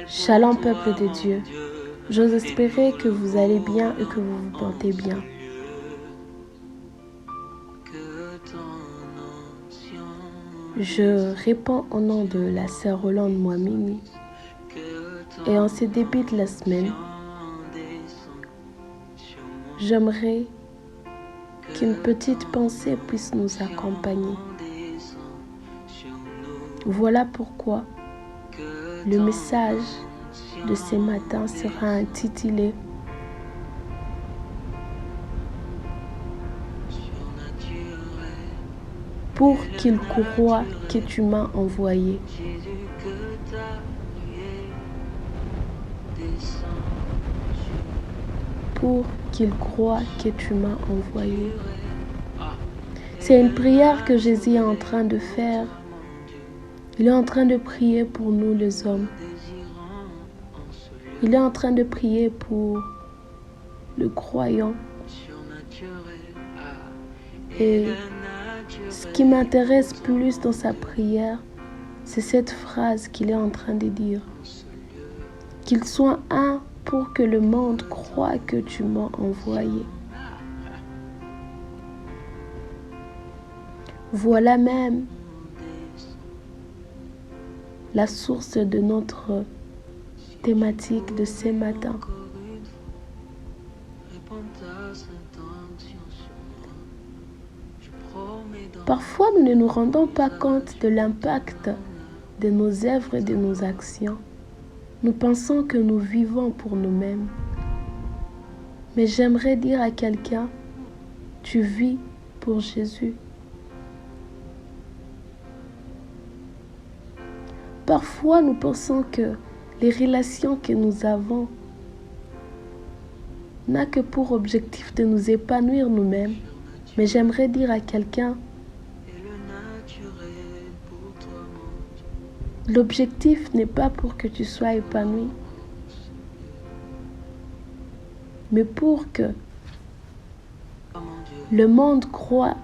Shalom peuple de Dieu, j'ose espérer que vous allez bien et que vous vous portez bien. Je réponds au nom de la sœur Rolande Mouamini et en ce début de la semaine, j'aimerais qu'une petite pensée puisse nous accompagner. Voilà pourquoi le message de ce matin sera intitulé « Pour qu'il croie que tu m'as envoyé ». Pour qu'il croie que tu m'as envoyé. C'est une prière que Jésus est en train de faire. Il est en train de prier pour nous les hommes. Il est en train de prier pour le croyant. Et ce qui m'intéresse plus dans sa prière, c'est cette phrase qu'il est en train de dire. Qu'il soit un pour que le monde croie que tu m'as envoyé. Voilà même la source de notre thématique de ce matin. Parfois, nous ne nous rendons pas compte de l'impact de nos œuvres et de nos actions. Nous pensons que nous vivons pour nous-mêmes. Mais j'aimerais dire à quelqu'un, tu vis pour Jésus. Parfois, nous pensons que les relations que nous avons n'ont que pour objectif de nous épanouir nous-mêmes. Mais j'aimerais dire à quelqu'un, l'objectif n'est pas pour que tu sois épanoui, mais pour que le monde croit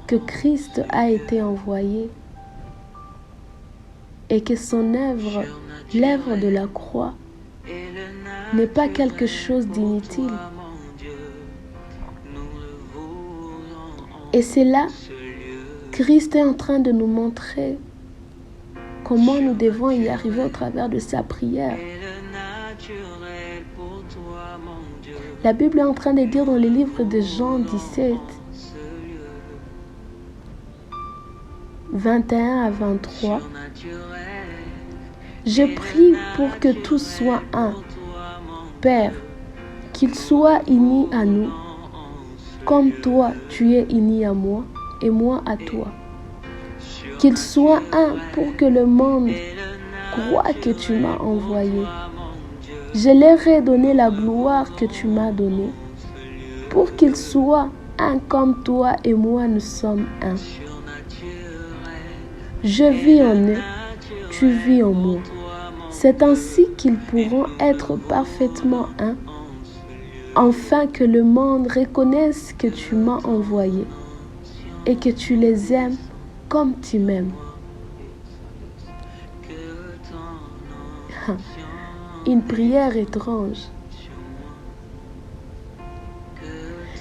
que Christ a été envoyé et que son œuvre, l'œuvre de la croix, n'est pas quelque chose d'inutile. Et c'est là, Christ est en train de nous montrer comment nous devons y arriver au travers de sa prière. La Bible est en train de dire dans le livre de Jean 17, 21 à 23, « Je prie pour que tous soient un, Père, qu'ils soient unis à nous, comme toi tu es uni à moi et moi à toi. Qu'ils soient un pour que le monde croie que tu m'as envoyé. Je leur ai donné la gloire que tu m'as donnée, pour qu'ils soient un comme toi et moi nous sommes un. Je vis en eux, tu vis en moi. C'est ainsi qu'ils pourront être parfaitement un, afin que le monde reconnaisse que tu m'as envoyé et que tu les aimes comme tu m'aimes. » Une prière étrange.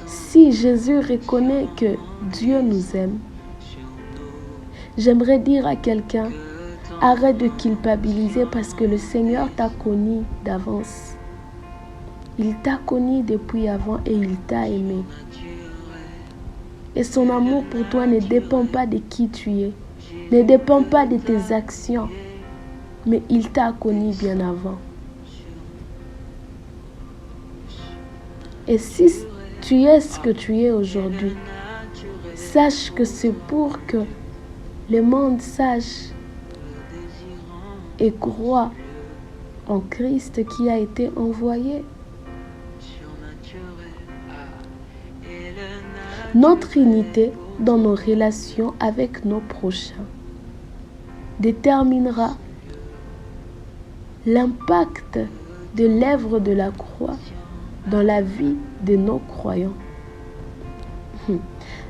Si Jésus reconnaît que Dieu nous aime, j'aimerais dire à quelqu'un, arrête de culpabiliser parce que le Seigneur t'a connu d'avance. Il t'a connu depuis avant et il t'a aimé. Et son amour pour toi ne dépend pas de qui tu es, ne dépend pas de tes actions, mais il t'a connu bien avant. Et si tu es ce que tu es aujourd'hui, sache que c'est pour que le monde sache et croit en Christ qui a été envoyé. Notre unité dans nos relations avec nos prochains déterminera l'impact de l'œuvre de la croix dans la vie de nos croyants.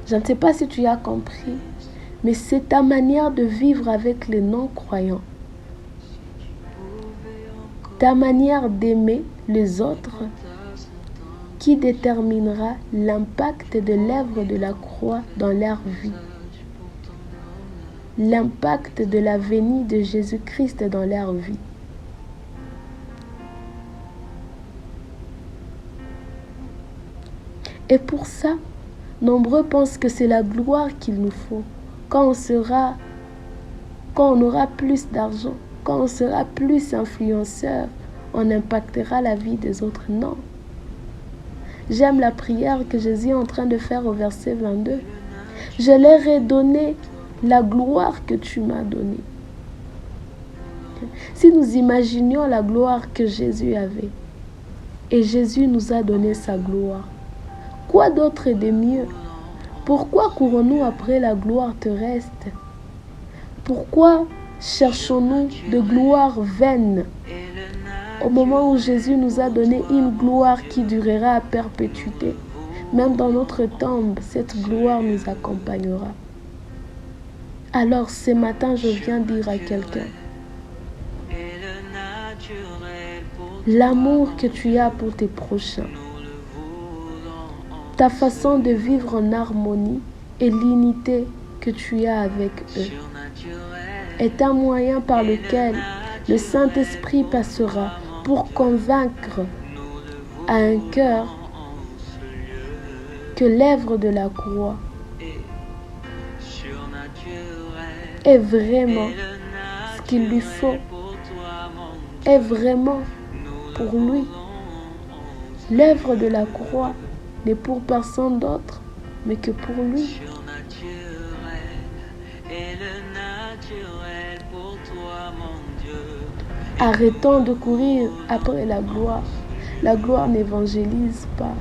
Je ne sais pas si tu as compris, mais c'est ta manière de vivre avec les non-croyants. Ta manière d'aimer les autres qui déterminera l'impact de l'œuvre de la croix dans leur vie. L'impact de la venue de Jésus-Christ dans leur vie. Et pour ça, nombreux pensent que c'est la gloire qu'il nous faut. Quand on aura plus d'argent, quand on sera plus influenceur, on impactera la vie des autres. Non. J'aime la prière que Jésus est en train de faire au verset 22. Je leur ai donné la gloire que tu m'as donnée. Si nous imaginions la gloire que Jésus avait, et Jésus nous a donné sa gloire, quoi d'autre de mieux? Pourquoi courons-nous après la gloire terrestre? Pourquoi cherchons-nous de gloire vaine au moment où Jésus nous a donné une gloire qui durera à perpétuité? Même dans notre tombe, cette gloire nous accompagnera. Alors ce matin, je viens dire à quelqu'un, l'amour que tu as pour tes prochains, ta façon de vivre en harmonie et l'unité que tu as avec eux est un moyen par lequel le Saint-Esprit passera pour convaincre à un cœur que l'œuvre de la croix est vraiment ce qu'il lui faut, est vraiment pour lui. L'œuvre de la croix n'est pour personne d'autre, mais que pour lui. Arrêtons de courir après la gloire. La gloire n'évangélise pas.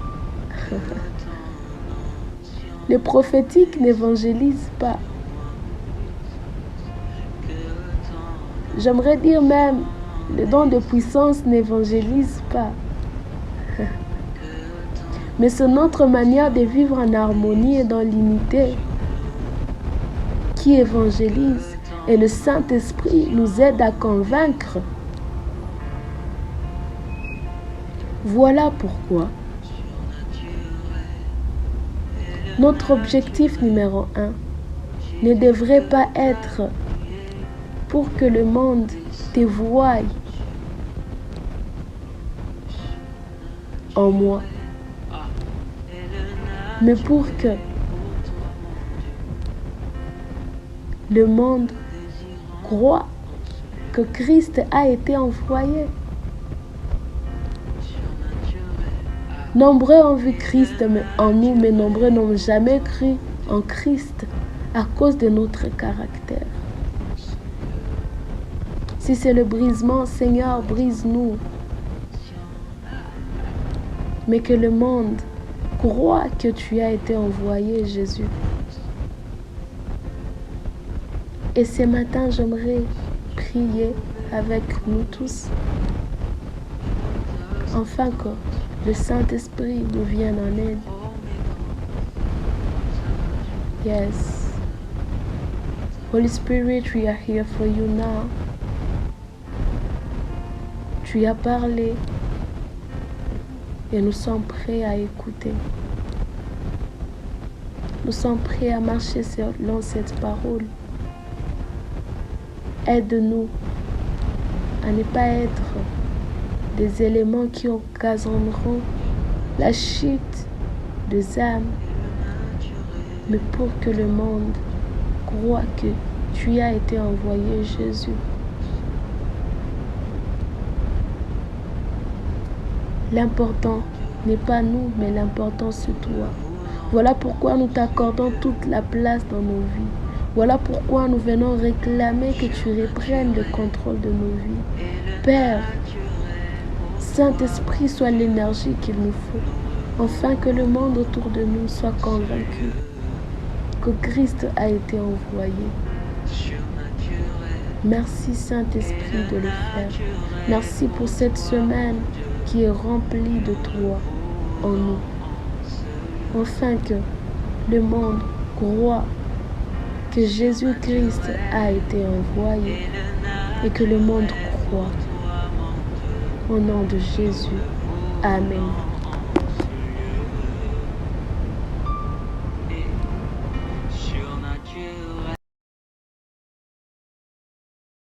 Le prophétique n'évangélise pas. J'aimerais dire même, le don de puissance n'évangélise pas. Mais c'est notre manière de vivre en harmonie et dans l'unité qui évangélise. Et le Saint-Esprit nous aide à convaincre. Voilà pourquoi notre objectif numéro 1 ne devrait pas être pour que le monde te voie en moi, mais pour que le monde croit que Christ a été envoyé. Nombreux ont vu Christ en nous, mais nombreux n'ont jamais cru en Christ à cause de notre caractère. Si c'est le brisement, Seigneur, brise-nous. Mais que le monde croit que tu as été envoyé, Jésus. Et ce matin, j'aimerais prier avec nous tous, afin que le Saint-Esprit nous vienne en aide. Yes. Holy Spirit, we are here for you now. Tu as parlé et nous sommes prêts à écouter. Nous sommes prêts à marcher selon cette parole. Aide-nous à ne pas être des éléments qui occasionneront la chute des âmes, mais pour que le monde croit que tu as été envoyé, Jésus. L'important n'est pas nous, mais l'important c'est toi. Voilà pourquoi nous t'accordons toute la place dans nos vies. Voilà pourquoi nous venons réclamer que tu reprennes le contrôle de nos vies. Père, Saint-Esprit, soit l'énergie qu'il nous faut, afin que le monde autour de nous soit convaincu que Christ a été envoyé. Merci Saint-Esprit de le faire. Merci pour cette semaine qui est remplie de toi en nous, afin que le monde croit que Jésus-Christ a été envoyé et que le monde croit. Au nom de Jésus. Amen.